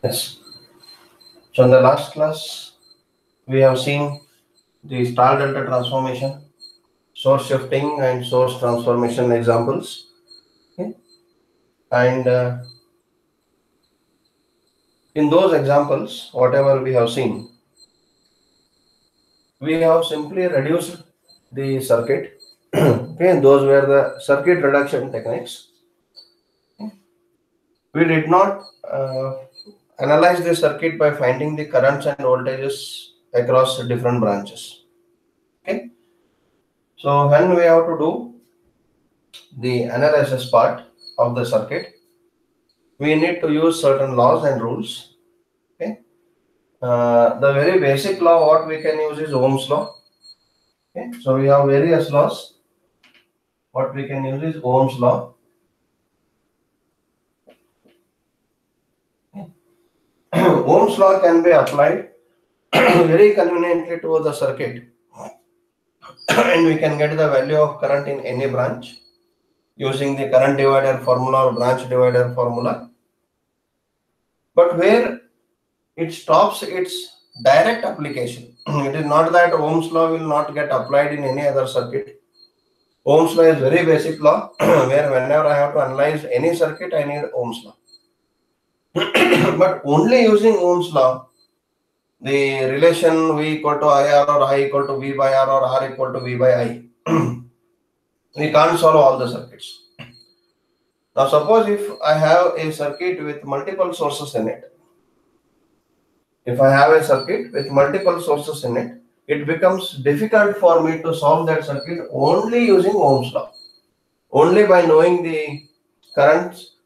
Yes. So in the last class, we have seen the star delta transformation, source shifting, and source transformation examples. Okay. And in those examples, whatever we have seen, we have simply reduced the circuit. Okay, those were the circuit reduction techniques. We did not analyze the circuit by finding the currents and voltages across different branches. Okay, so when we have to do the analysis part of the circuit, we need to use certain laws and rules. Okay, the very basic law what we can use is Ohm's law. Okay, so we have various laws. What we can use is Ohm's law. Okay. Ohm's law can be applied very conveniently to the circuit, and we can get the value of current in any branch using the current divider formula or branch divider formula. But where it stops its direct application, it is not that Ohm's law will not get applied in any other circuit. Ohm's law is very basic law where whenever I have to analyze any circuit, I need Ohm's law. But only using Ohm's law, the relation V equal to IR or I equal to V by R or R equal to V by I, we can't solve all the circuits. Now suppose if I have a circuit with multiple sources in it, if I have a circuit with multiple sources in it, it becomes difficult for me to solve that circuit only using Ohm's law, only by knowing the currents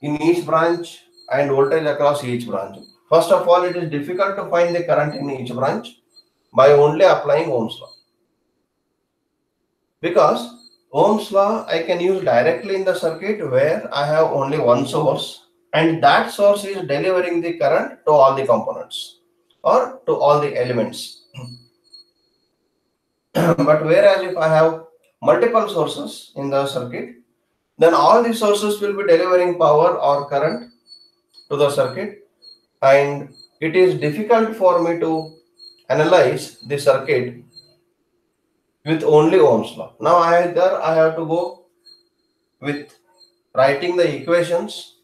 in each branch and voltage across each branch. First of all, it is difficult to find the current in each branch by only applying Ohm's law. Because Ohm's law I can use directly in the circuit where I have only one source, and that source is delivering the current to all the components or to all the elements. But whereas if I have multiple sources in the circuit, then all the sources will be delivering power or current to the circuit, and it is difficult for me to analyze the circuit with only Ohm's law. Now either I have to go with writing the equations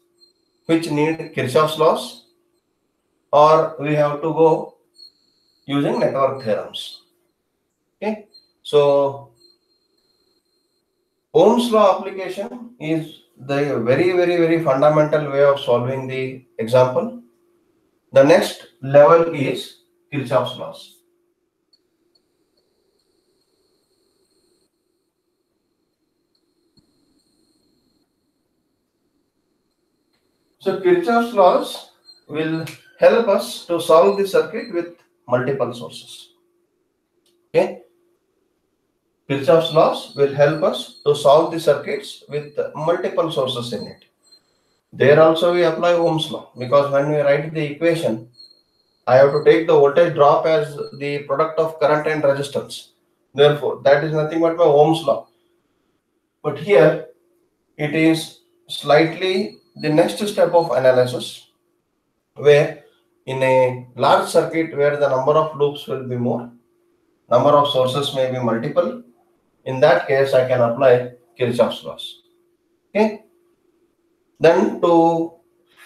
which need Kirchhoff's laws, or we have to go using network theorems. Okay, so Ohm's law application is the very fundamental way of solving the example. The next level is Kirchhoff's laws. So Kirchhoff's laws will help us to solve the circuit with multiple sources. Okay, Kirchhoff's laws will help us to solve the circuits with multiple sources in it. There also we apply Ohm's law, because when we write the equation, I have to take the voltage drop as the product of current and resistance. Therefore, that is nothing but my Ohm's law. But here it is slightly the next step of analysis, where in a large circuit where the number of loops will be more, number of sources may be multiple, in that case I can apply Kirchhoff's laws. Okay. Then to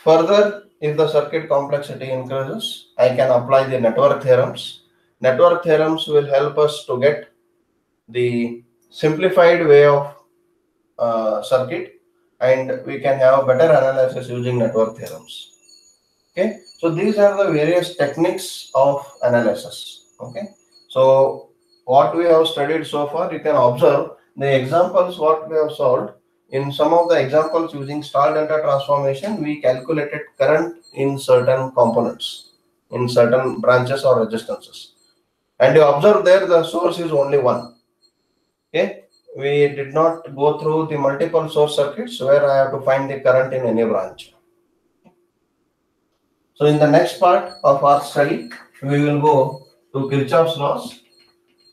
further, if the circuit complexity increases, I can apply the network theorems. Network theorems will help us to get the simplified way of circuit, and we can have better analysis using network theorems. Okay, so these are the various techniques of analysis. Okay, so what we have studied so far, you can observe the examples what we have solved. In some of the examples using star delta transformation, we calculated current in certain components, in certain branches or resistances, and you observe there the source is only one. Okay, we did not go through the multiple source circuits where I have to find the current in any branch. So in the next part of our study, we will go to Kirchhoff's laws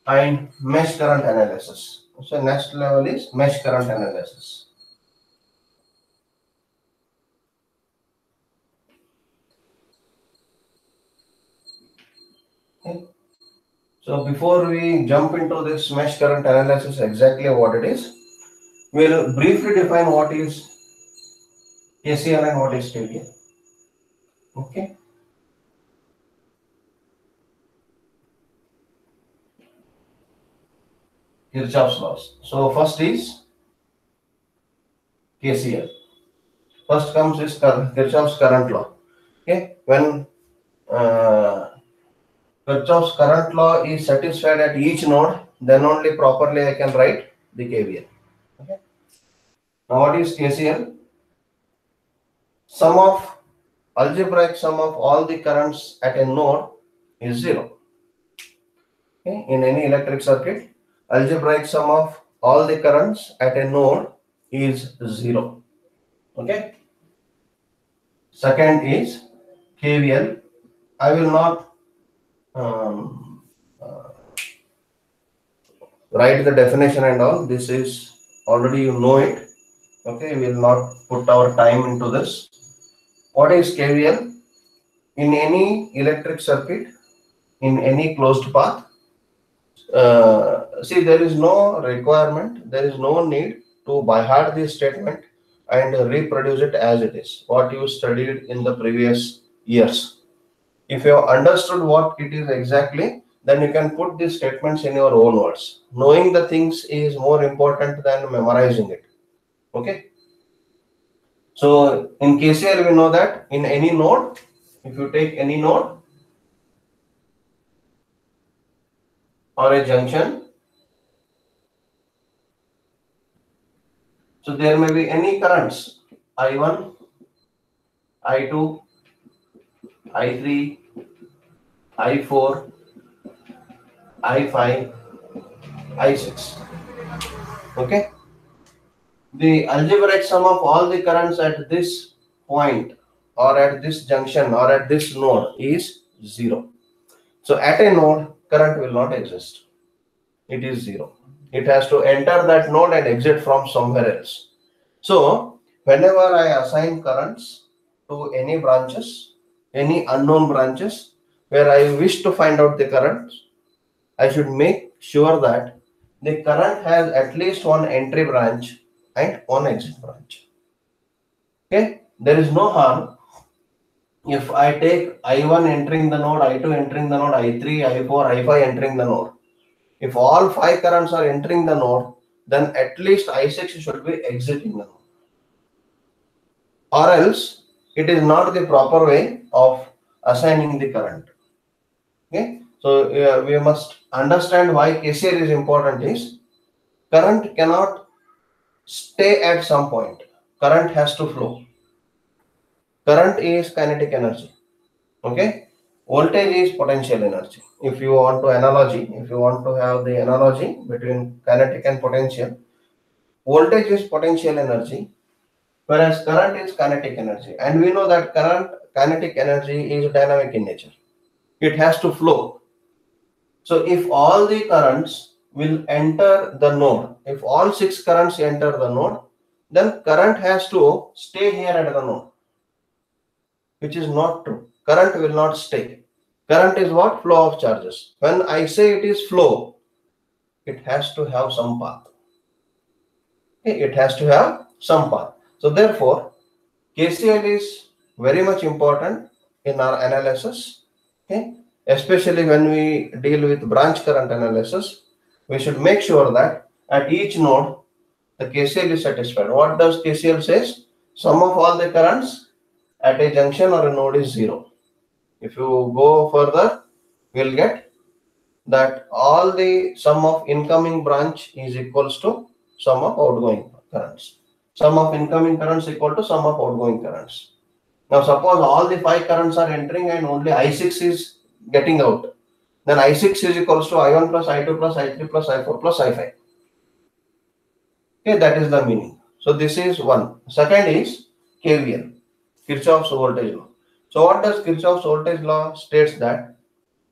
and mesh current analysis. So next level is mesh current analysis. So before we jump into this mesh current analysis, exactly what it is, we'll briefly define what is KCL and what is KVL. Okay. Kirchhoff's laws. So first is KCL. First comes is Kirchhoff's current law. Okay. When Kirchhoff's current law is satisfied at each node, then only properly I can write the KVL. Okay. Now what is KCL? Algebraic sum of all the currents at a node is 0. Okay. In any electric circuit, algebraic sum of all the currents at a node is 0. Okay. Second is KVL. I will not write the definition and all. This is already you know it. Okay, we will not put our time into this. What is KVL? In any electric circuit, in any closed path, see, there is no requirement, there is no need to by heart this statement and reproduce it as it is, what you studied in the previous years. If you have understood what it is exactly, then you can put these statements in your own words. Knowing the things is more important than memorizing it. Okay. So in KCL, we know that in any node, if you take any node or a junction, so there may be any currents, I1, I2, I3, I4, I5, I6. Okay. The algebraic sum of all the currents at this point or at this junction or at this node is 0. So at a node, current will not exist. It is 0. It has to enter that node and exit from somewhere else. So whenever I assign currents to any branches, any unknown branches where I wish to find out the currents, I should make sure that the current has at least one entry branch and one exit branch. Okay, there is no harm if I take I1 entering the node, I2 entering the node, I3, I4, I5 entering the node. If all 5 currents are entering the node, then at least I6 should be exiting the node. Or else it is not the proper way of assigning the current. Okay, so we must understand why KCL is important is current cannot stay at some point. Current has to flow. Current is kinetic energy. Okay, voltage is potential energy. If you want to have the analogy between kinetic and potential, voltage is potential energy, whereas current is kinetic energy. And we know that kinetic energy is dynamic in nature. It has to flow. So if all the currents will enter the node, if all 6 currents enter the node, then current has to stay here at the node, which is not true. Current will not stay. Current is what? Flow of charges. When I say it is flow, it has to have some path. Okay, it has to have some path. So therefore, KCL is very much important in our analysis. Okay, especially when we deal with branch current analysis, we should make sure that at each node the KCL is satisfied. What does KCL says? Sum of all the currents at a junction or a node is 0. If you go further, we'll get that all the sum of incoming branch is equals to sum of outgoing currents. Sum of incoming currents equal to sum of outgoing currents. Now suppose all the 5 currents are entering and only I6 is getting out. Then I6 is equals to I1 plus I2 plus I3 plus I4 plus I5. Okay, that is the meaning. So this is one. Second is KVL, Kirchhoff's voltage law. So what does Kirchhoff's voltage law states that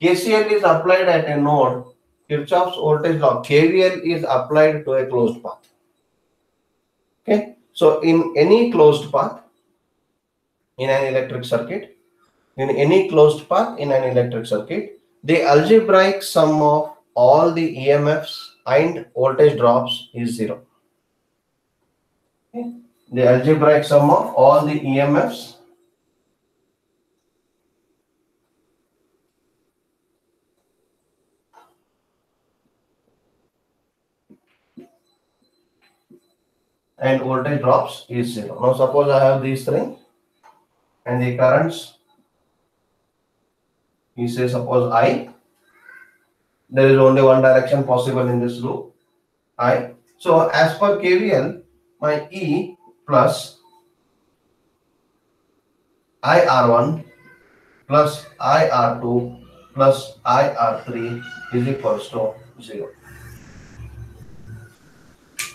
KCL is applied at a node, Kirchhoff's voltage law, KVL is applied to a closed path. Okay, so in any closed path, in an electric circuit, the algebraic sum of all the EMFs and voltage drops is 0. Okay. The algebraic sum of all the EMFs and voltage drops is 0. Now suppose I have these three and the currents, you say suppose I, there is only one direction possible in this loop, I. So as per KVL, my E plus IR1 plus IR2 plus IR3 is equals to 0.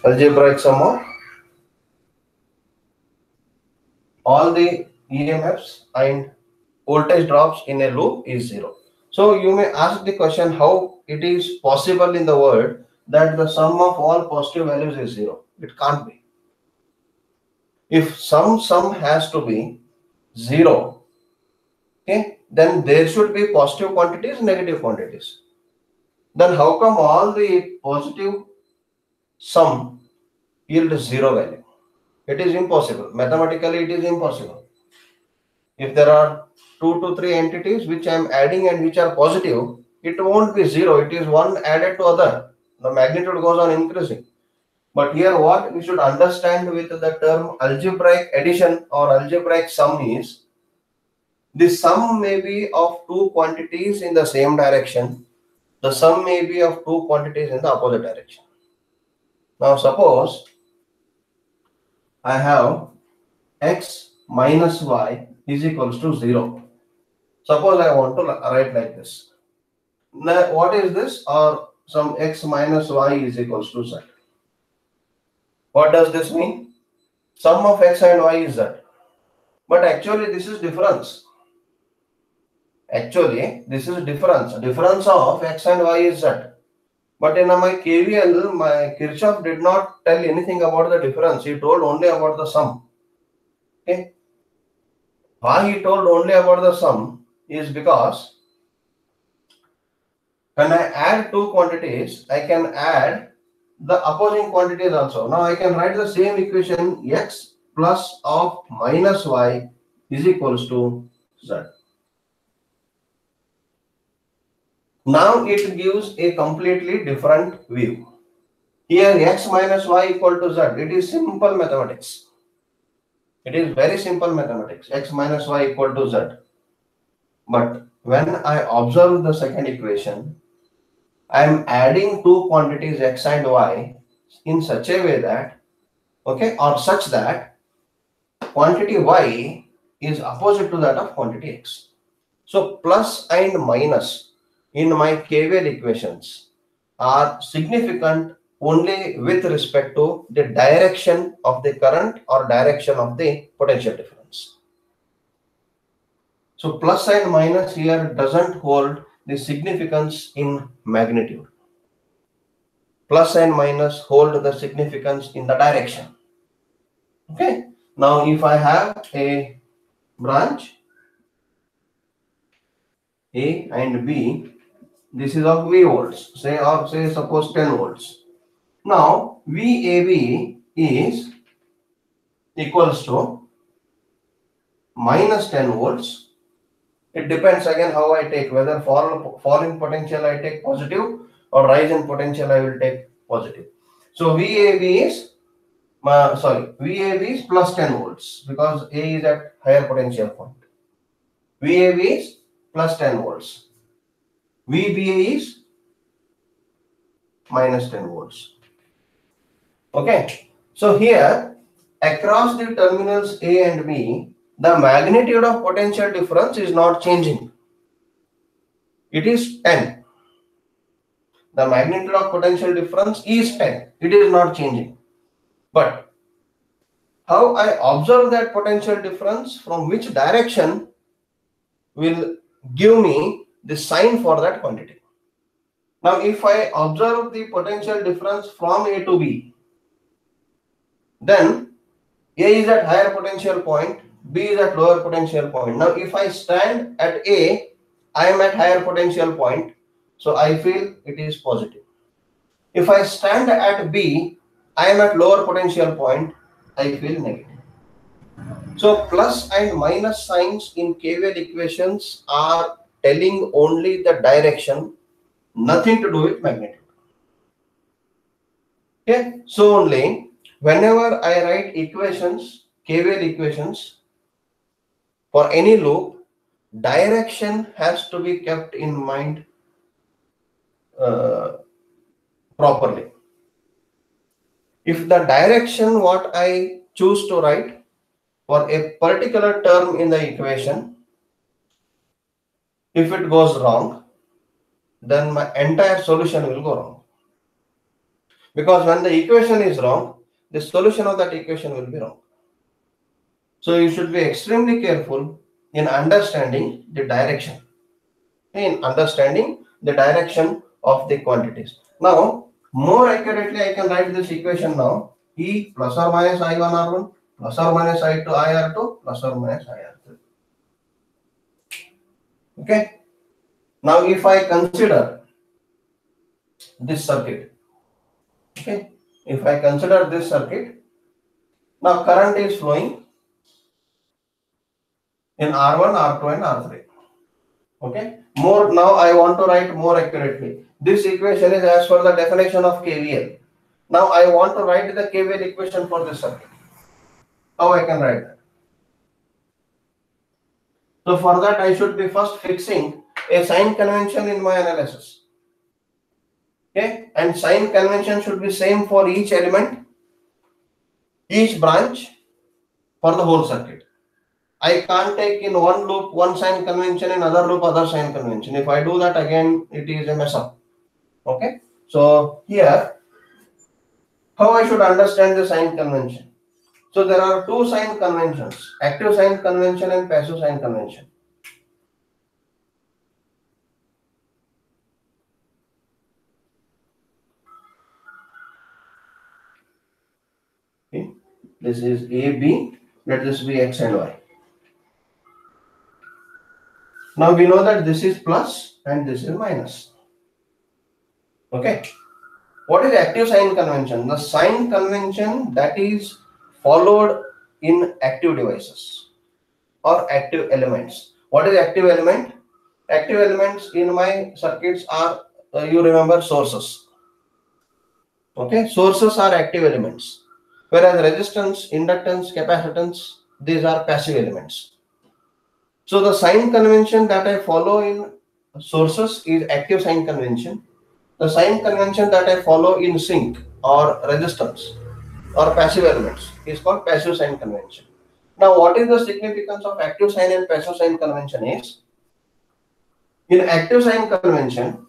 Algebraic sum of all the EMFs and voltage drops in a loop is 0. So you may ask the question how it is possible in the world that the sum of all positive values is 0. It can't be. If some sum has to be 0, okay, then there should be positive quantities, negative quantities. Then how come all the positive sum yield 0 value? It is impossible. Mathematically, it is impossible. If there are 2 to 3 entities which I am adding and which are positive, it won't be 0. It is one added to other. The magnitude goes on increasing. But here what we should understand with the term algebraic addition or algebraic sum is, the sum may be of two quantities in the same direction. The sum may be of two quantities in the opposite direction. Now suppose I have x minus y is equals to 0. Suppose I want to write like this. Now what is this? Or some x minus y is equals to z. What does this mean? Sum of x and y is z. But actually this is difference. Actually this is difference. Difference of x and y is z. But in my KVL, my Kirchhoff did not tell anything about the difference. He told only about the sum. Okay. Why he told only about the sum is because when I add two quantities, I can add the opposing quantities also. Now I can write the same equation, x plus of minus y is equals to z. Now it gives a completely different view. Here x minus y equal to z. It is simple mathematics. It is very simple mathematics. X minus y equal to z. But when I observe the second equation, I am adding two quantities x and y in such a way that, okay, or such that quantity y is opposite to that of quantity x. So plus and minus in my KVL equations are significant only with respect to the direction of the current or direction of the potential difference. So plus and minus here doesn't hold the significance in magnitude. Plus and minus hold the significance in the direction. Okay. Now if I have a branch A and B, this is of V volts, say suppose 10 volts. Now VAB is equals to minus 10 volts. It depends again how I take, whether falling potential I take positive or rise in potential I will take positive. So VAB is plus 10 volts because A is at higher potential point. VAB is plus 10 volts. VBA is minus 10 volts. Okay. So here across the terminals A and B, the magnitude of potential difference is not changing. It is 10. The magnitude of potential difference is 10. It is not changing. But how I observe that potential difference, from which direction, will give me the sign for that quantity. Now if I observe the potential difference from A to B, then A is at higher potential point, B is at lower potential point. Now if I stand at A, I am at higher potential point, so I feel it is positive. If I stand at B, I am at lower potential point, I feel negative. So plus and minus signs in KVL equations are telling only the direction, nothing to do with magnitude. Okay, so only whenever I write equations, KVL equations for any loop, direction has to be kept in mind properly. If the direction what I choose to write for a particular term in the equation, if it goes wrong, then my entire solution will go wrong. Because when the equation is wrong, the solution of that equation will be wrong. So you should be extremely careful in understanding the direction. In understanding the direction of the quantities. Now, more accurately, I can write this equation now. E plus or minus I1 R1 plus or minus I2 IR2 plus or minus IR3. Okay. Now, if I consider this circuit, okay, if I consider this circuit, now current is flowing in R1, R2, and R3. Okay. More now, I want to write more accurately. This equation is as per the definition of KVL. Now I want to write the KVL equation for this circuit. How I can write that? So for that I should be first fixing a sign convention in my analysis. Okay, and sign convention should be same for each element, each branch, for the whole circuit. I can't take in one loop one sign convention, in other loop other sign convention. If I do that again, it is a mess up. Okay, so here how I should understand the sign convention. So there are two sign conventions, active sign convention and passive sign convention. Okay. This is A, B, let this be X and Y. Now we know that this is plus and this is minus. Okay. What is active sign convention? The sign convention that is followed in active devices or active elements. What is active element? Active elements in my circuits are, you remember, sources. Okay, sources are active elements, whereas resistance, inductance, capacitance, these are passive elements. So the sign convention that I follow in sources is active sign convention. The sign convention that I follow in sink or resistance or passive elements is called passive sign convention. Now, what is the significance of active sign and passive sign convention is, in active sign convention,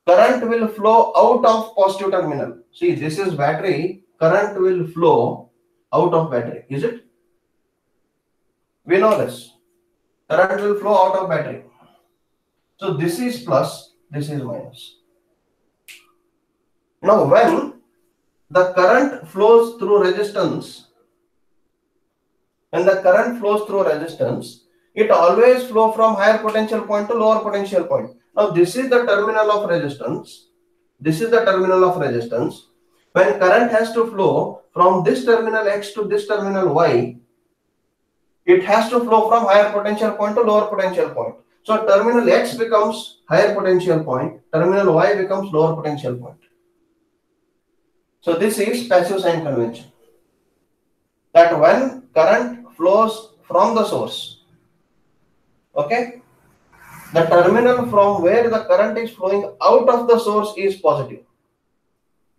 current will flow out of positive terminal. See, this is battery, current will flow out of battery, is it? We know this. Current will flow out of battery. So this is plus, this is minus. Now when the current flows through resistance, it always flow from higher potential point to lower potential point. Now this is the terminal of resistance. This is the terminal of resistance. When current has to flow from this terminal X to this terminal Y, it has to flow from higher potential point to lower potential point. So terminal X becomes higher potential point, terminal Y becomes lower potential point. So this is passive sign convention. That when current flows from the source, okay, the terminal from where the current is flowing out of the source is positive.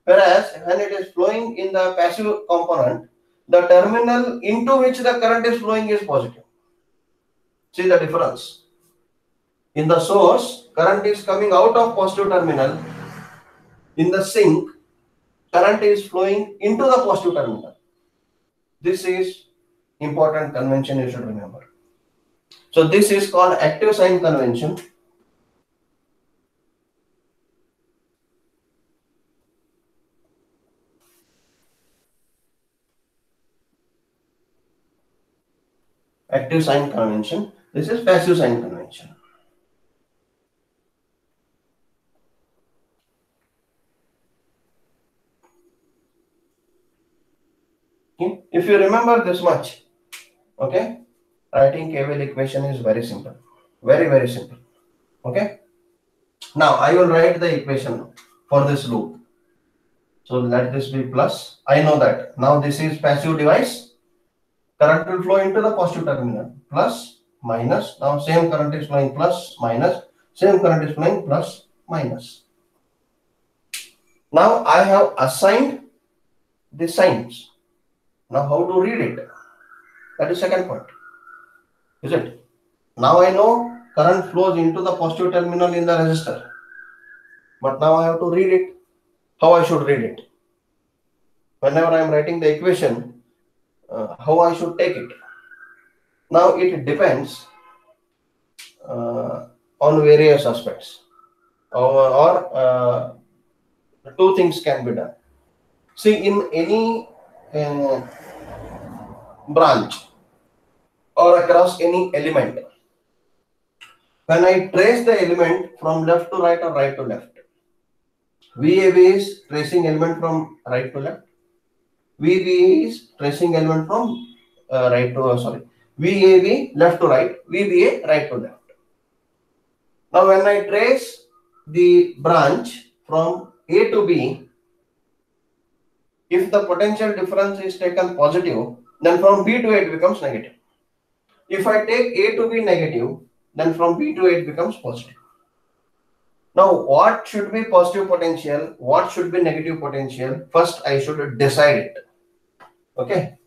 Whereas when it is flowing in the passive component, the terminal into which the current is flowing is positive. See the difference. In the source, current is coming out of positive terminal. In the sink, current is flowing into the positive terminal. This is important convention you should remember. So this is called active sign convention. Active sign convention. This is passive sign convention. Okay? If you remember this much, okay, writing KVL equation is very simple, very, very simple. Okay. Now I will write the equation for this loop. So let this be plus. I know that. Now this is passive device. Current will flow into the positive terminal. Plus, minus. Now same current is flowing plus, minus. Same current is flowing plus, minus. Now I have assigned the signs. Now how to read it? That is second point. Is it? Now I know current flows into the positive terminal in the resistor. But now I have to read it. How I should read it? Whenever I am writing the equation, how I should take it? Now it depends on various aspects, or two things can be done. See, in any branch or across any element, when I trace the element from left to right or right to left, VAB is tracing element from right to left, VBA is tracing element from VAB left to right, VBA right to left. Now when I trace the branch from A to B, if the potential difference is taken positive, then from B to A it becomes negative. If I take A to be negative, then from B to A it becomes positive. Now what should be positive potential, what should be negative potential? First I should decide it. Okay.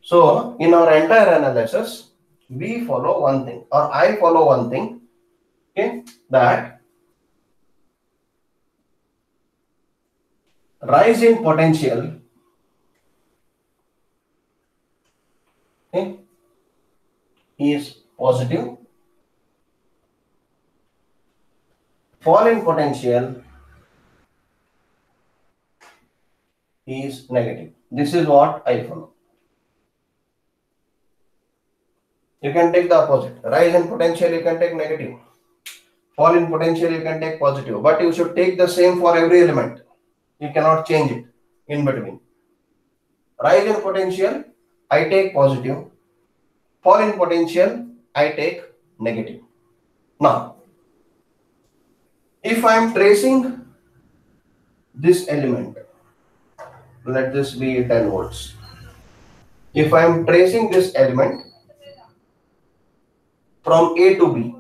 So in our entire analysis, we follow one thing, or I follow one thing, okay, that rise in potential, okay, is positive, fall in potential is negative. This is what I follow. You can take the opposite. Rise in potential, you can take negative. Fall in potential, you can take positive. But you should take the same for every element. You cannot change it in between. Rise in potential, I take positive. Fall in potential, I take negative. Now, if I am tracing this element, let this be 10 volts. If I am tracing this element from A to B,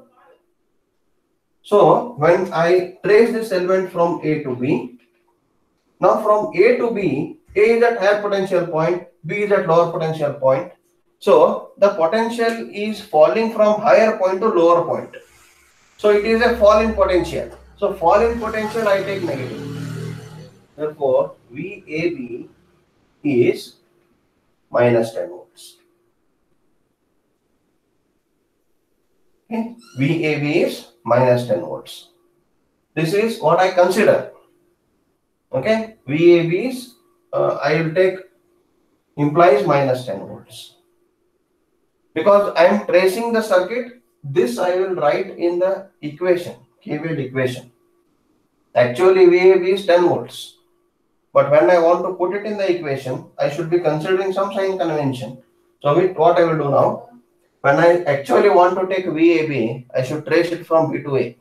so when I trace this element from A to B, now from A to B, A is at higher potential point, B is at lower potential point. So the potential is falling from higher point to lower point. So it is a fall in potential. So fall in potential I take negative. Therefore VAB is minus 10 volts. Okay. VAB is minus 10 volts. This is what I consider. Okay, VAB is I will take implies minus 10 volts. Because I am tracing the circuit, this I will write in the equation, KVL equation. Actually VAB is 10 volts. But when I want to put it in the equation, I should be considering some sign convention. So what I will do now, when I actually want to take VAB, I should trace it from B to A.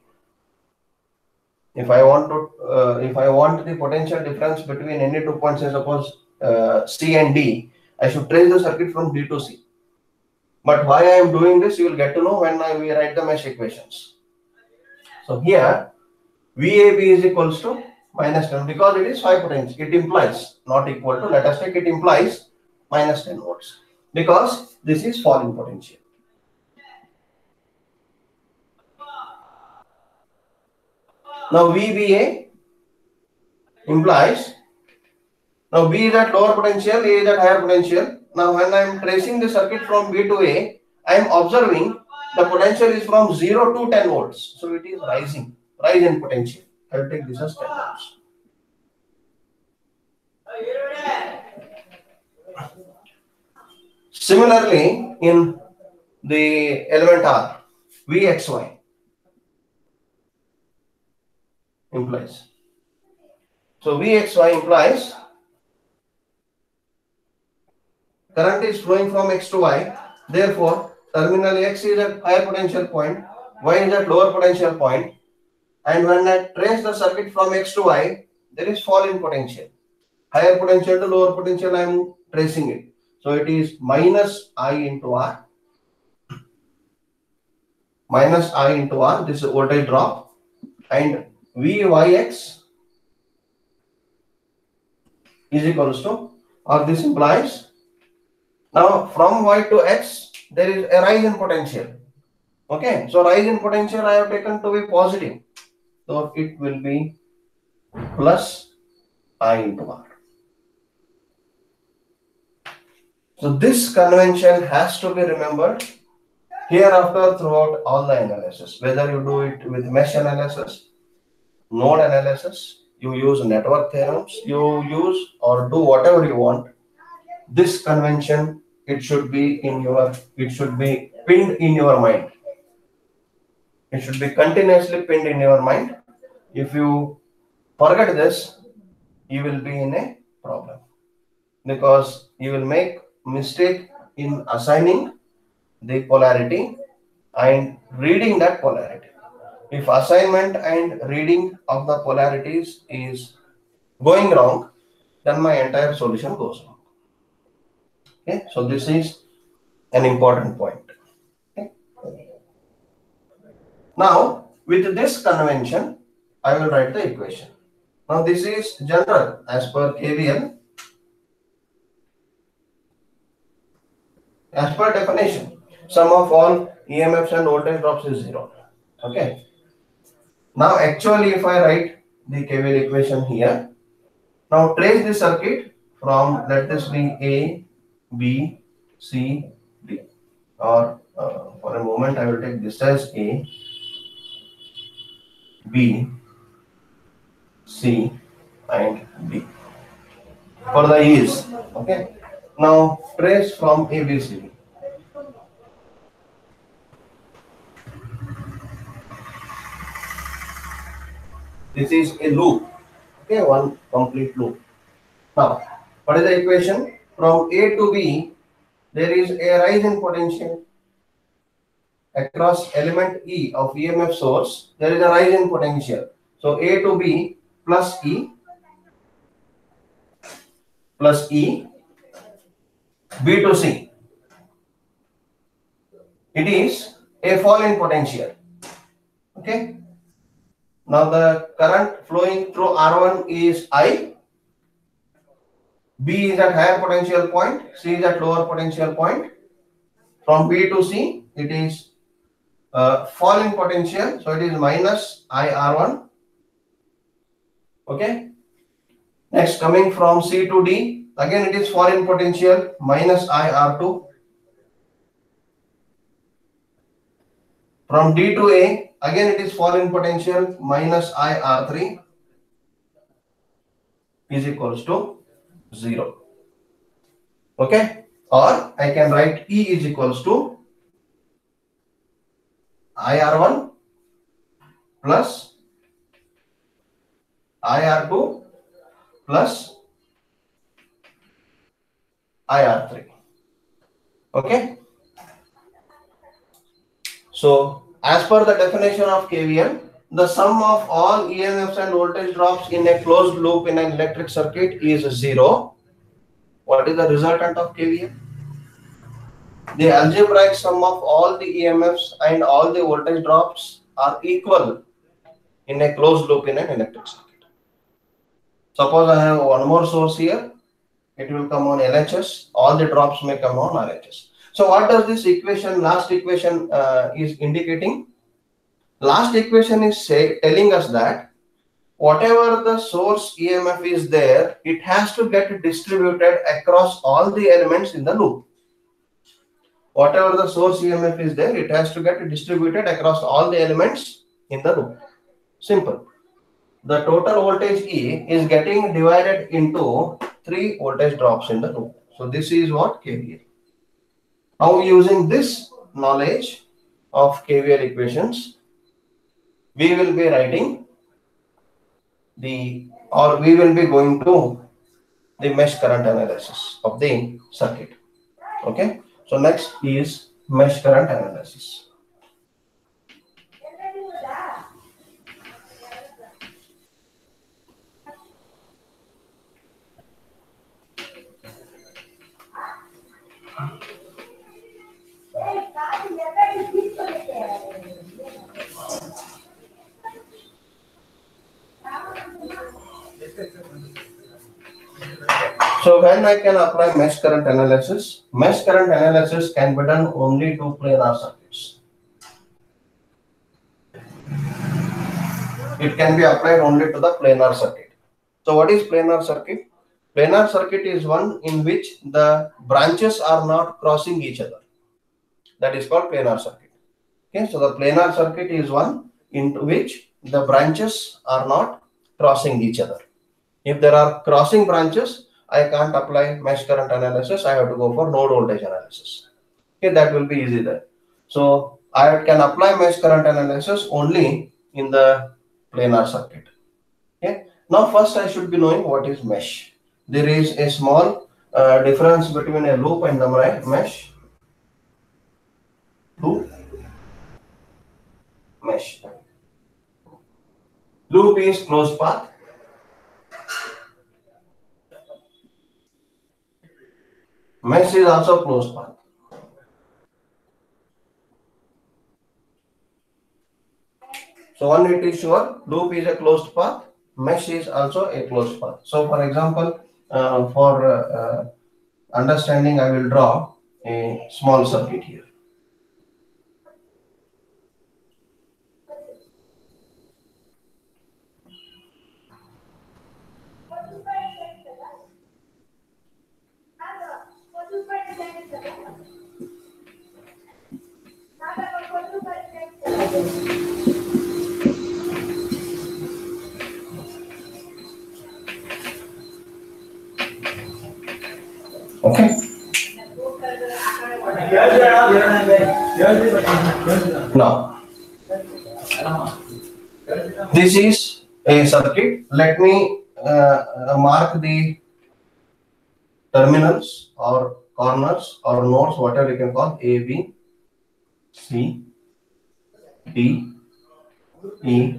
If I want the potential difference between any 2 points, say suppose C and D, I should trace the circuit from D to C. But why I am doing this, you will get to know when we write the mesh equations. So here, VAB is equals to minus 10 because it is 5 potential. It implies, not equal to, let us take it implies minus 10 volts because this is falling potential. Now VBA implies, now B is at lower potential, A is at higher potential. Now when I am tracing the circuit from B to A, I am observing the potential is from 0 to 10 volts. So it is rising, rise in potential. I will take this as 10 volts. Similarly, in the element R, VXY implies. So VXY implies current is flowing from X to Y. Therefore, terminal X is at higher potential point, Y is at lower potential point, and when I trace the circuit from X to Y, there is fall in potential. Higher potential to lower potential, I am tracing it. So it is minus I into R. Minus I into R, this is voltage drop, and Vyx is equals to, or this implies, now from Y to X, there is a rise in potential. Okay, so rise in potential I have taken to be positive. So it will be plus I into R. So this convention has to be remembered hereafter throughout all the analysis. Whether you do it with mesh analysis, node analysis, you use network theorems, you use or do whatever you want. This convention, it should be pinned in your mind. It should be continuously pinned in your mind. If you forget this, you will be in a problem, because you will make mistake in assigning the polarity and reading that polarity. If assignment and reading of the polarities is going wrong, then my entire solution goes wrong. Okay, so this is an important point. Okay. Now, with this convention, I will write the equation. Now, this is general as per KVL. As per definition, sum of all EMFs and voltage drops is 0. Okay. Now, actually, if I write the KVL equation here, now trace the circuit from, let this be A, B, C, D. Or for a moment, I will take this as A, B, C, and D for the ease. Okay. Now trace from A, B, C, D. This is a loop. Okay, one complete loop. Now, what is the equation? From A to B, there is a rise in potential. Across element E of EMF source, there is a rise in potential. So A to B plus E, B to C. It is a fall in potential. Okay. Now the current flowing through R1 is I. B is at higher potential point, C is at lower potential point. From B to C, it is fall in potential, so it is minus IR1. Okay. Next, coming from C to D, again it is fall in potential, minus IR2. From D to A, again it is fall in potential, minus IR3 is equals to 0. Okay. Or I can write E is equals to IR1 plus IR2 plus IR3. Okay. So, as per the definition of KVL, the sum of all EMFs and voltage drops in a closed loop in an electric circuit is 0. What is the resultant of KVL? The algebraic sum of all the EMFs and all the voltage drops are equal in a closed loop in an electric circuit. Suppose I have one more source here, it will come on LHS, all the drops may come on RHS. So what does this equation, last equation is indicating? Last equation is telling us that whatever the source EMF is there, it has to get distributed across all the elements in the loop. Whatever the source EMF is there, it has to get distributed across all the elements in the loop. Simple. The total voltage E is getting divided into 3 voltage drops in the loop. So this is what KVL. Now using this knowledge of KVL equations, we will be writing we will be going to the mesh current analysis of the circuit. Okay, so next is mesh current analysis. So when I can apply mesh current analysis? Mesh current analysis can be done only to planar circuits. It can be applied only to the planar circuit. So what is planar circuit? Planar circuit is one in which the branches are not crossing each other. That is called planar circuit. Okay, so the planar circuit is one into which the branches are not crossing each other. If there are crossing branches, I can't apply mesh current analysis. I have to go for node voltage analysis. Okay, that will be easy there. So I can apply mesh current analysis only in the planar circuit. Okay. Now first I should be knowing what is mesh. There is a small difference between a loop and the mesh. Loop, mesh. Loop is closed path. Mesh is also closed path. So one it is sure, loop is a closed path, mesh is also a closed path. So for example, for understanding, I will draw a small circuit here. Okay. Now, this is a circuit. Let me mark the terminals or corners or nodes, whatever you can call, A, B, C, D, E,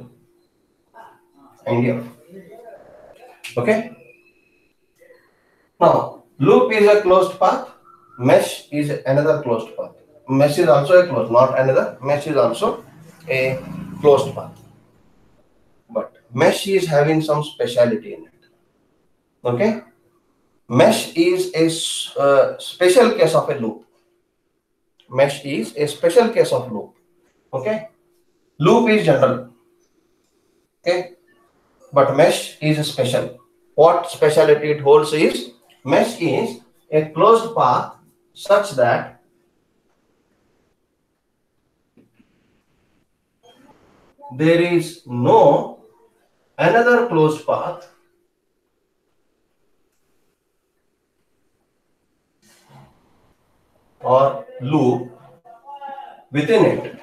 and F. Okay. Now, loop is a closed path. Mesh is another closed path. Mesh is also a closed, not another. Mesh is also a closed path. But mesh is having some speciality in it. Okay. Mesh is a special case of a loop. Mesh is a special case of loop. Okay. Loop is general. Okay. But mesh is special. What speciality it holds is mesh is a closed path such that there is no another closed path or loop within it.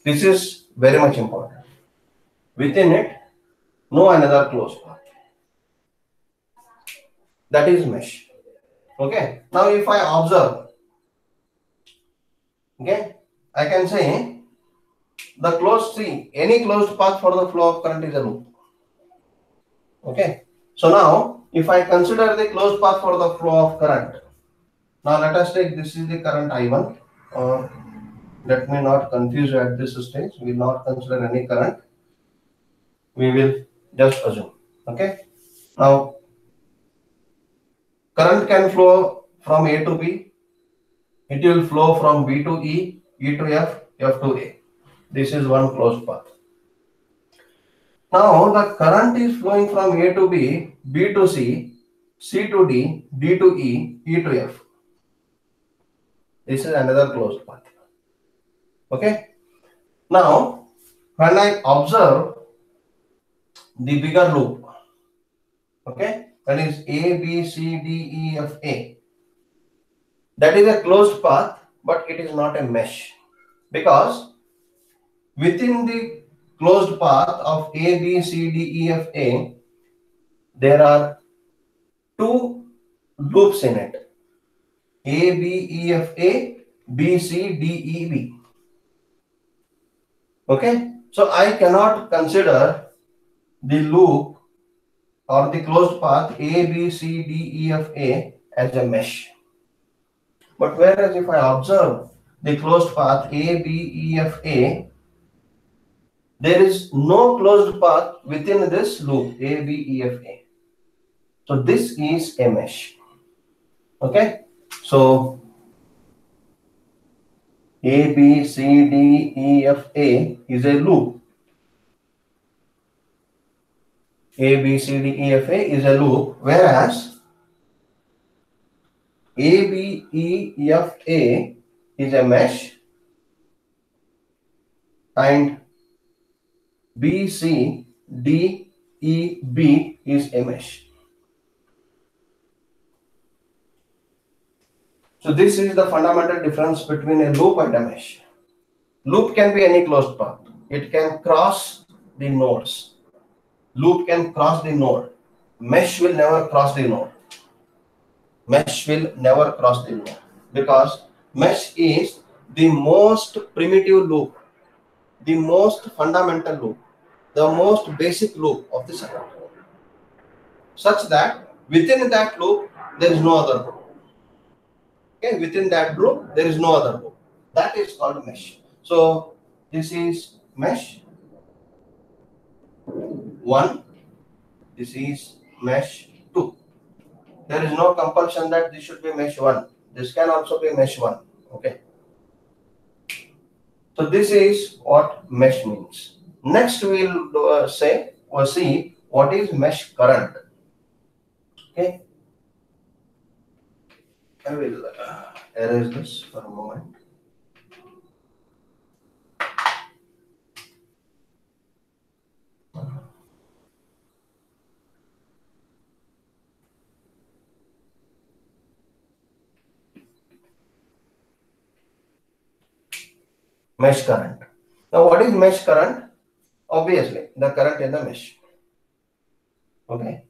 This is very much important. Within it, no another closed path. That is mesh. Okay. Now, if I observe, okay, I can say the closed tree, any closed path for the flow of current is a loop. Okay. So now, if I consider the closed path for the flow of current, now let us take this is the current I1, or let me not confuse you at this stage. We will not consider any current. We will just assume. Okay. Now, current can flow from A to B. It will flow from B to E, E to F, F to A. This is one closed path. Now, the current is flowing from A to B, B to C, C to D, D to E, E to F. This is another closed path. Okay. Now, when I observe the bigger loop, okay, that is A, B, C, D, E, F, A. That is a closed path, but it is not a mesh, because within the closed path of A, B, C, D, E, F, A, there are two loops in it. A, B, E, F, A, B, C, D, E, B. Okay. So I cannot consider the loop or the closed path A, B, C, D, E, F, A as a mesh. But whereas if I observe the closed path A, B, E, F, A, there is no closed path within this loop A, B, E, F, A. So this is a mesh. Okay. So A, B, C, D, E, F, A is a loop. A, B, C, D, E, F, A is a loop, whereas A, B, E, F, A is a mesh and B, C, D, E, B is a mesh. So this is the fundamental difference between a loop and a mesh. Loop can be any closed path. It can cross the nodes. Loop can cross the node. Mesh will never cross the node. Mesh will never cross the node because mesh is the most primitive loop, the most fundamental loop, the most basic loop of the circuit, such that within that loop there is no other loop. Okay, within that loop there is no other loop. That is called mesh. So this is mesh 1, this is mesh 2. There is no compulsion that this should be mesh 1. This can also be mesh 1. Okay. So this is what mesh means. Next we will see what is mesh current. Okay. I will erase this for a moment. Mesh current. Now what is mesh current? Obviously the current in the mesh. Okay.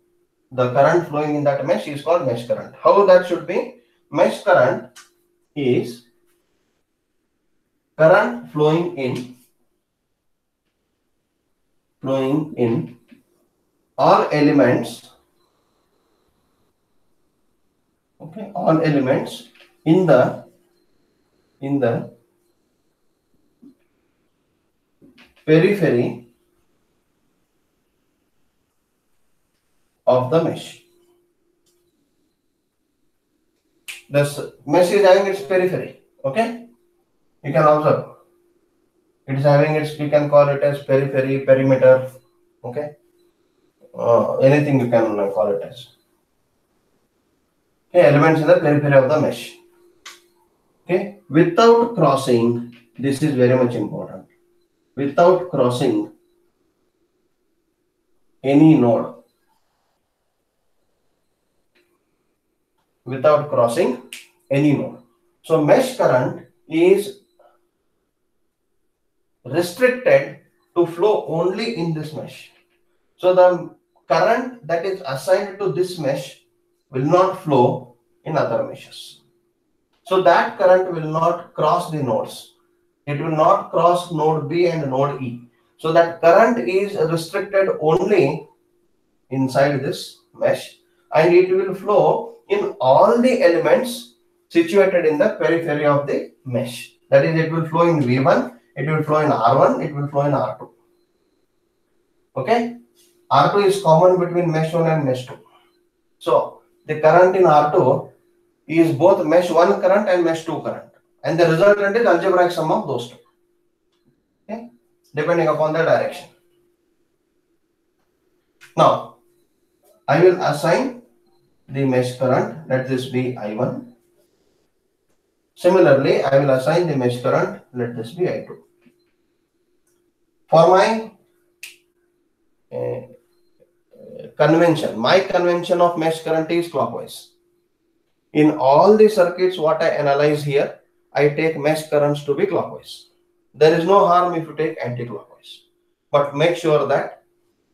The current flowing in that mesh is called mesh current. How that should be? Mesh current is current flowing in all elements, okay, all elements in the periphery of the mesh. This mesh is having its periphery. Okay, you can observe it is having its, you can call it as periphery, perimeter. Okay, anything you can call it as. Okay, elements in the periphery of the mesh. Okay, without crossing, this is very much important. Without crossing any node, without crossing any node. So mesh current is restricted to flow only in this mesh. So the current that is assigned to this mesh will not flow in other meshes. So that current will not cross the nodes. It will not cross node B and node E. So that current is restricted only inside this mesh and it will flow in all the elements situated in the periphery of the mesh. That is, it will flow in V1, it will flow in R1, it will flow in R2. Okay, R2 is common between mesh 1 and mesh 2. So the current in R2 is both mesh 1 current and mesh 2 current, and the resultant is algebraic sum of those two. Okay, depending upon the direction. Now I will assign the mesh current, let this be I1. Similarly, I will assign the mesh current, let this be I2. For my convention, my convention of mesh current is clockwise. In all the circuits what I analyze here, I take mesh currents to be clockwise. There is no harm if you take anti-clockwise, but make sure that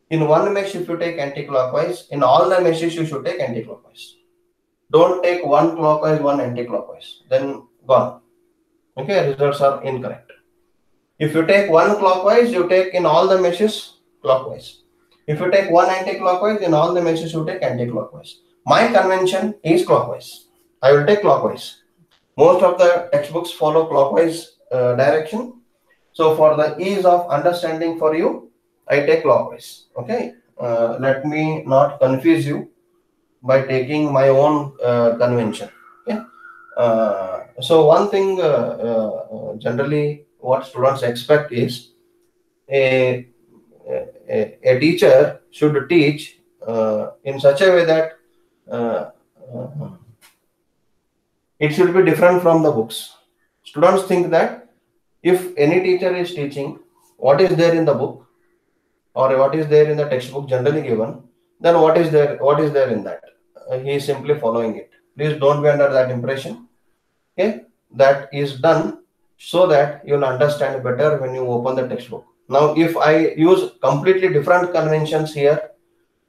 in one mesh if you take anti-clockwise, in all the meshes you should take anti-clockwise. Don't take one clockwise, one anti-clockwise. Then gone. Okay, results are incorrect. If you take one clockwise, you take in all the meshes clockwise. If you take one anti-clockwise, in all the meshes you take anti-clockwise. My convention is clockwise. I will take clockwise. Most of the textbooks follow clockwise direction. So for the ease of understanding for you, I take clockwise. Okay. Let me not confuse you by taking my own convention. Okay. So one thing generally what students expect is a, a teacher should teach in such a way that uh, uh, it should be different from the books. Students think that if any teacher is teaching what is there in the book or what is there in the textbook generally given, then what is there in that? He is simply following it. Please don't be under that impression. Okay, that is done so that you'll understand better when you open the textbook. Now, if I use completely different conventions here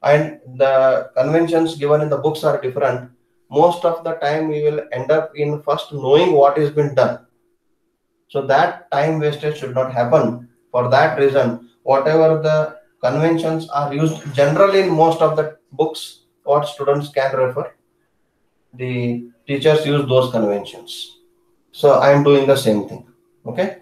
and the conventions given in the books are different, most of the time we will end up in first knowing what is been done. So that time wastage should not happen. For that reason, whatever the conventions are used generally in most of the books, what students can refer, the teachers use those conventions. So I am doing the same thing. Okay.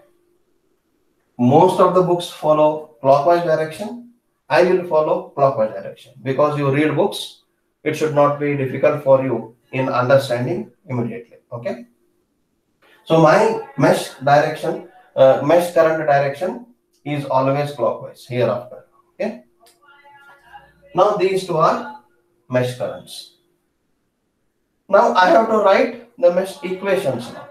Most of the books follow clockwise direction. I will follow clockwise direction because you read books. It should not be difficult for you in understanding immediately. Okay. So my mesh current direction is always clockwise hereafter. Okay. Now these two are mesh currents. Now I have to write the mesh equations now.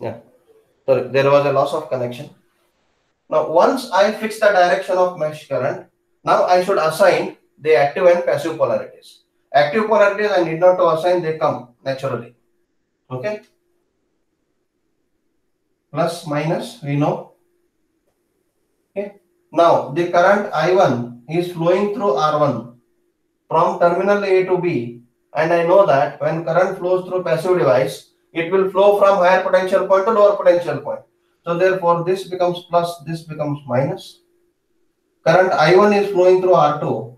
Yeah. So there was a loss of connection. Now, once I fix the direction of mesh current, now I should assign the active and passive polarities. Active polarities I need not to assign, they come naturally. Okay. Plus, minus, we know. Okay. Now, the current I1 is flowing through R1 from terminal A to B, and I know that when current flows through passive device, it will flow from higher potential point to lower potential point. So therefore, this becomes plus, this becomes minus. Current I1 is flowing through R2.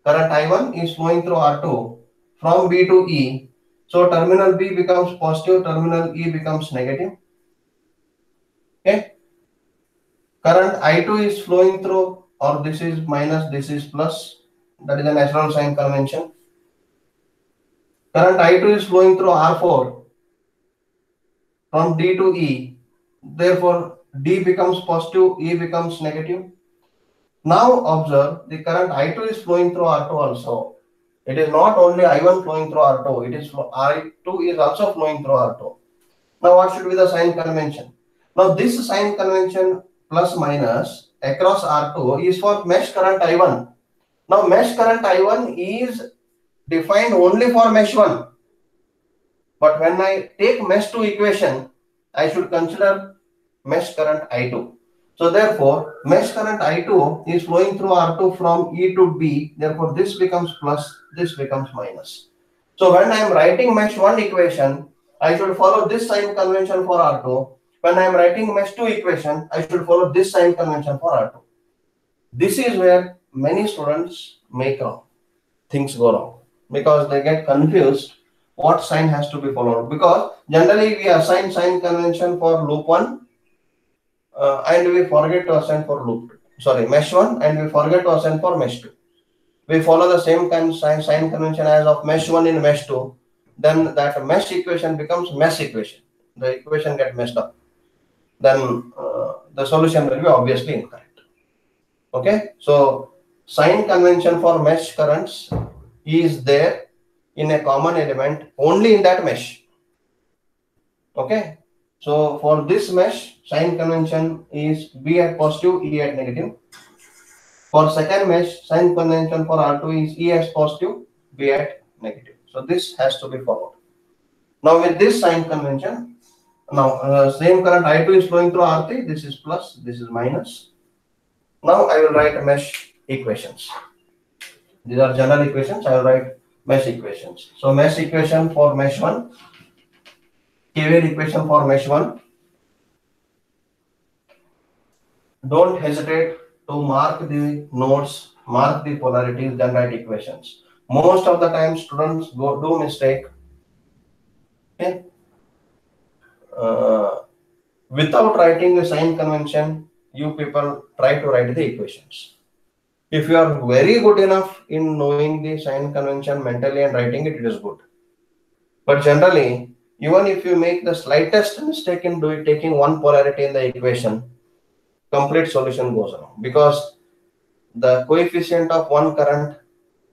Current I1 is flowing through R2 from B to E. So terminal B becomes positive, terminal E becomes negative. Okay. Current I2 is flowing through, or this is minus, this is plus. That is a natural sign convention. Current I2 is flowing through R4 from D to E. Therefore, D becomes positive, E becomes negative. Now observe the current I2 is flowing through R2 also. It is not only I1 flowing through R2, it is I2 is also flowing through R2. Now what should be the sign convention? Now this sign convention plus minus across R2 is for mesh current I1. Now mesh current I1 is defined only for mesh 1. But when I take mesh 2 equation, I should consider mesh current I2. So therefore, mesh current I2 is flowing through R2 from E to B. Therefore, this becomes plus, this becomes minus. So when I am writing mesh 1 equation, I should follow this sign convention for R2. When I am writing mesh 2 equation, I should follow this sign convention for R2. This is where many students make wrong. Things go wrong because they get confused what sign has to be followed, because generally we assign sign convention for loop 1 and we forget to assign for mesh 1, and we forget to assign for mesh 2. We follow the same kind sign convention as of mesh 1 in mesh 2, then that mesh equation becomes mesh equation. The equation get messed up. Then the solution will be obviously incorrect. Okay, so sign convention for mesh currents is there in a common element only in that mesh. Okay, so for this mesh, sign convention is B at positive, E at negative. For second mesh, sign convention for R2 is E as positive, B at negative. So this has to be followed. Now with this sign convention, now same current I2 is flowing through R3. This is plus, this is minus. Now I will write mesh equations. These are general equations. I will write mesh equations. So mesh equation for mesh 1, KVL equation for mesh 1. Don't hesitate to mark the nodes, mark the polarities, then write equations. Most of the time students do mistake. Okay. Without writing the sign convention, you people try to write the equations. If you are very good enough in knowing the sign convention mentally and writing it, it is good. But generally, even if you make the slightest mistake in taking one polarity in the equation, complete solution goes wrong, because the coefficient of one current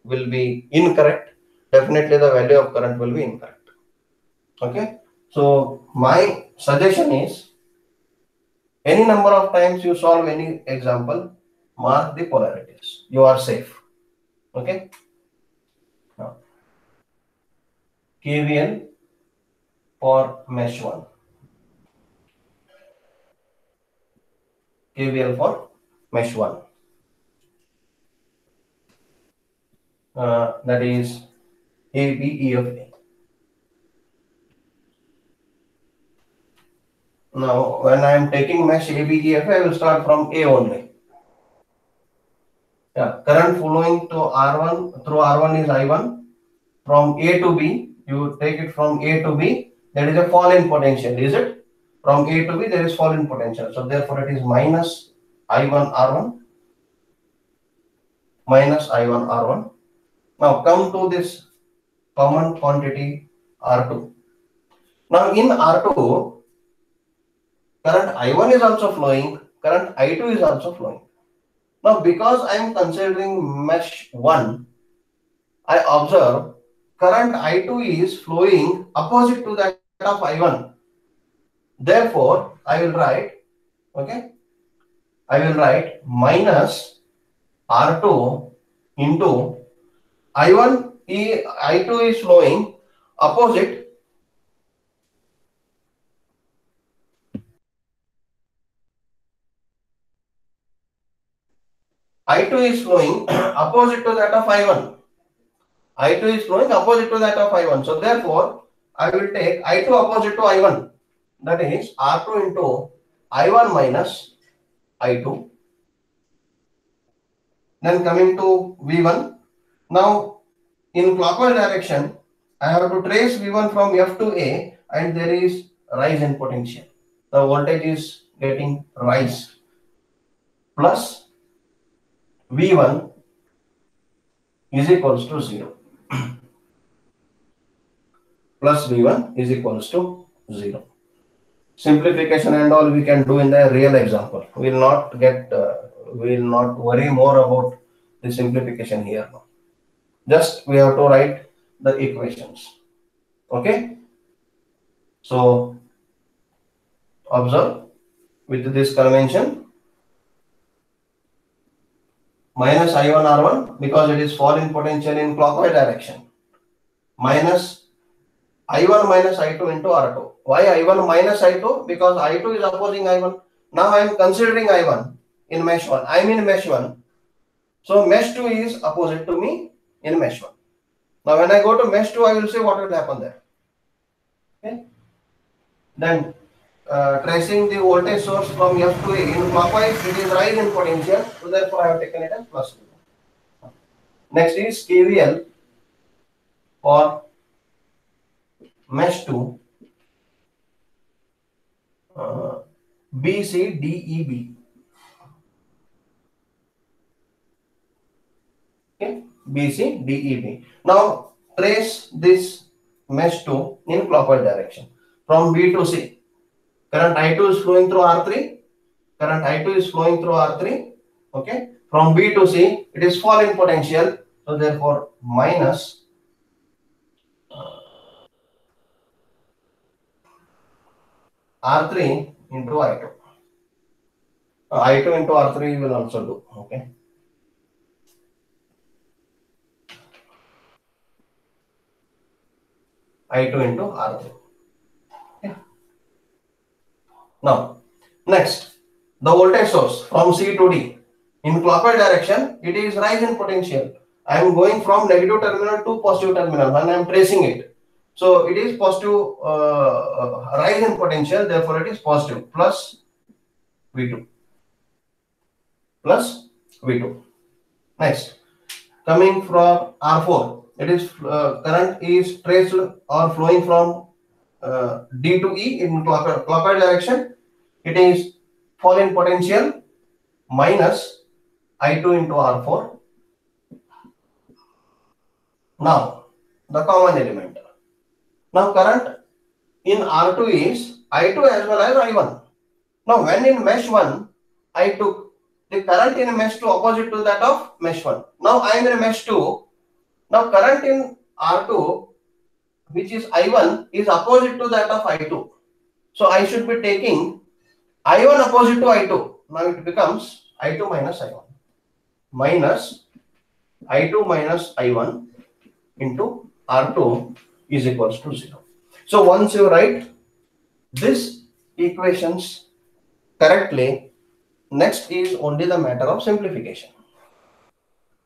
will be incorrect. Definitely the value of current will be incorrect. Okay, so my suggestion is, any number of times you solve any example, mark the polarities. You are safe. Okay. Now, KVL for mesh 1. KVL for mesh 1. That is A, B, E of A. Now, when I am taking mesh A, B, E, F, I will start from A only. Yeah, current flowing to R1 through R1 is I1. From A to B, you take it from A to B. There is a fall in potential, is it? From A to B, there is fall in potential. So therefore, it is minus I1 R1, minus I1 R1. Now come to this common quantity R2. Now in R2, current I1 is also flowing, current I2 is also flowing. Now because I am considering mesh 1, I observe current I2 is flowing opposite to that of I1. Therefore, I will write, okay, I will write minus R2 into I2 is flowing opposite I2 is flowing opposite to that of I1. I2 is flowing opposite to that of I1. So therefore, I will take I2 opposite to I1. That is R2 into I1 minus I2. Then coming to V1. Now in clockwise direction, I have to trace V1 from F to A, and there is rise in potential. The voltage is getting rise, plus V1 is equals to 0. Plus V1 is equals to 0. Simplification and all we can do in the real example. We will not worry more about the simplification here now. Just we have to write the equations. Okay. So observe with this convention, minus I1 R1 because it is fall in potential in clockwise direction, minus I1 minus I2 into R2. Why I1 minus I2? Because I2 is opposing I1. Now I am considering I1 in mesh 1. I am in mesh 1. So mesh 2 is opposite to me in mesh 1. Now when I go to mesh 2, I will see what will happen there. Okay. Then tracing the voltage source from F to A in clockwise, it is rise in potential. So therefore I have taken it as plus. Next is KVL for mesh 2, BCDEB. Okay, BCDEB. Now trace this mesh 2 in clockwise direction. From B to C, current I2 is flowing through R3. Current I2 is flowing through R3. Okay. From B to C, it is falling potential. So therefore, minus R3 into I2. I2 into R3 will also do. Okay. I2 into R3. Okay. Now, next, the voltage source from C to D. In clockwise direction, it is rise in potential. I am going from negative terminal to positive terminal and I am tracing it. So it is positive rise in potential, therefore it is positive plus V2. Plus V2. Next, coming from R4, it is current is traced or flowing from D to E in clockwise direction. It is fall in potential minus I2 into R4. Now, the common element. Now, current in R2 is I2 as well as I1. Now, when in mesh 1, I took the current in mesh 2 opposite to that of mesh 1. Now, I am in mesh 2. Now, current in R2, which is I1, is opposite to that of I2. So, I should be taking I1 opposite to I2. Now, it becomes I2 minus I1. Minus I2 minus I1 into R2 is equals to 0. So once you write this equations correctly, next is only the matter of simplification.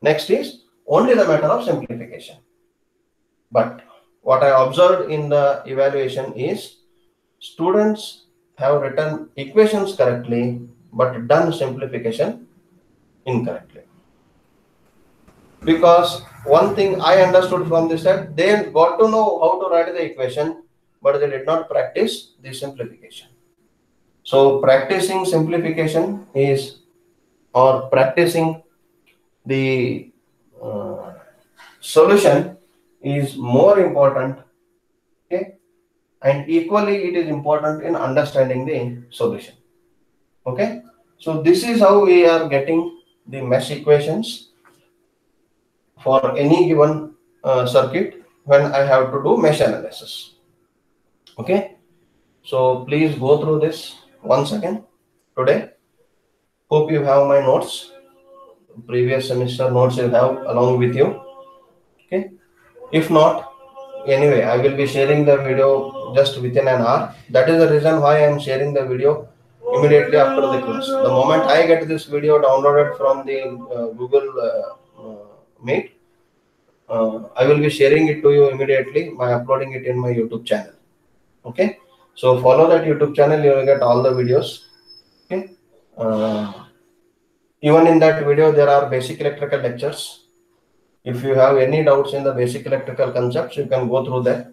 Next is only the matter of simplification. But what I observed in the evaluation is students have written equations correctly but done simplification incorrectly. Because one thing I understood from this that they got to know how to write the equation, but they did not practice the simplification. So practicing simplification is, or practicing the solution is more important, okay, and equally it is important in understanding the solution. Okay, so this is how we are getting the mesh equations for any given circuit when I have to do mesh analysis. Okay, so please go through this once again today. Hope you have my notes, previous semester notes you have along with you. Okay, if not, anyway, I will be sharing the video just within an hour. That is the reason why I am sharing the video immediately after the class. The moment I get this video downloaded from the Google Meet, I will be sharing it to you immediately by uploading it in my YouTube channel. Okay, so follow that YouTube channel, you will get all the videos. Okay, even in that video there are basic electrical lectures. If you have any doubts in the basic electrical concepts, you can go through that.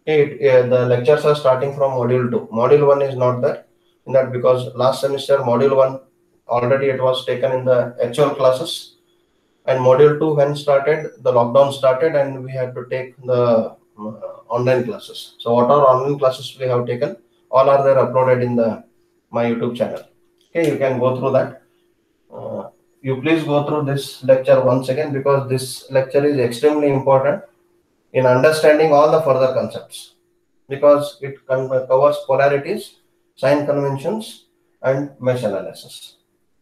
Okay, the lectures are starting from module 2. Module 1 is not there in that because last semester module 1 already it was taken in the actual classes, and module 2 when started, the lockdown started and we had to take the online classes. So what are online classes we have taken, all are there uploaded in the my YouTube channel. Okay, you can go through that. You please go through this lecture once again because this lecture is extremely important in understanding all the further concepts, because it covers polarities, sign conventions, and mesh analysis.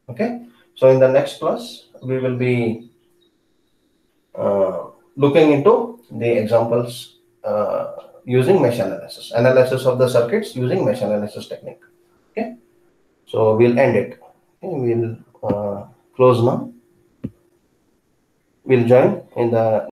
Okay, so in the next class we will be looking into the examples using mesh analysis of the circuits using mesh analysis technique. Okay, so we'll end it. Okay, we'll close now. We'll join in the